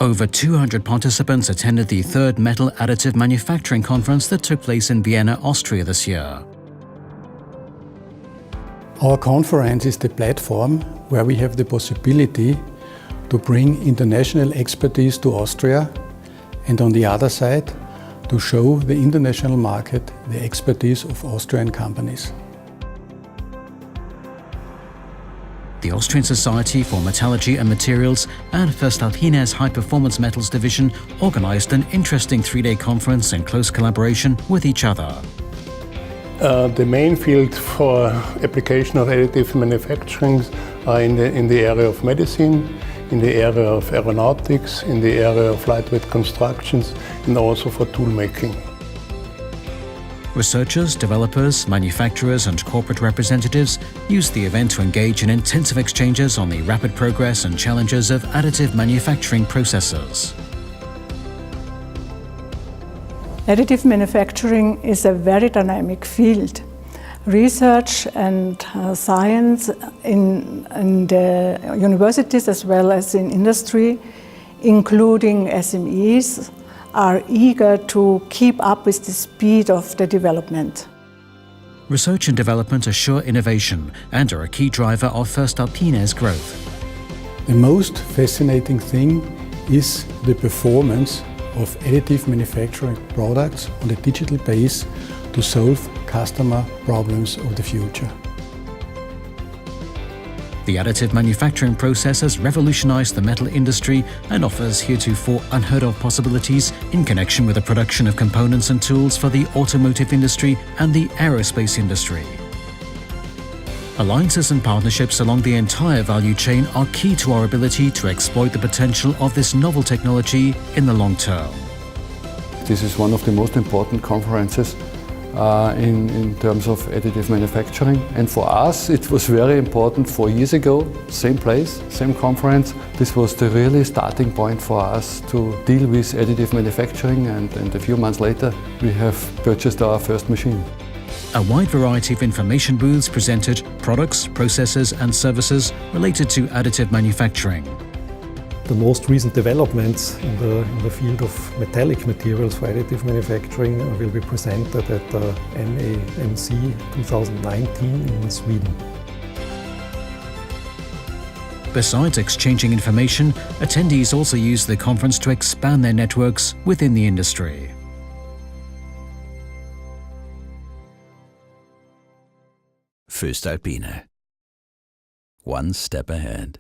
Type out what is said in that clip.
Over 200 participants attended the third Metal Additive Manufacturing Conference that took place in Vienna, Austria this year. Our conference is the platform where we have the possibility to bring international expertise to Austria, and on the other side, to show the international market the expertise of Austrian companies. The Austrian Society for Metallurgy and Materials and voestalpine's High Performance Metals division organized an interesting three-day conference in close collaboration with each other. The main field for application of additive manufacturing are in the area of medicine, in the area of aeronautics, in the area of lightweight constructions, and also for tool making. Researchers, developers, manufacturers and corporate representatives used the event to engage in intensive exchanges on the rapid progress and challenges of additive manufacturing processes. Additive manufacturing is a very dynamic field. Research and science in the universities as well as in industry, including SMEs, are eager to keep up with the speed of the development. Research and development assure innovation and are a key driver of voestalpine's growth. The most fascinating thing is the performance of additive manufacturing products on a digital base to solve customer problems of the future. The additive manufacturing process has revolutionized the metal industry and offers heretofore unheard-of possibilities in connection with the production of components and tools for the automotive industry and the aerospace industry. Alliances and partnerships along the entire value chain are key to our ability to exploit the potential of this novel technology in the long term. This is one of the most important conferences in terms of additive manufacturing, and for us it was very important 4 years ago, same place, same conference. This was the really starting point for us to deal with additive manufacturing, and a few months later we have purchased our first machine. A wide variety of information booths presented products, processes and services related to additive manufacturing. The most recent developments in the field of metallic materials for additive manufacturing will be presented at the MAMC 2019 in Sweden. Besides exchanging information, attendees also used the conference to expand their networks within the industry. voestalpine. One step ahead.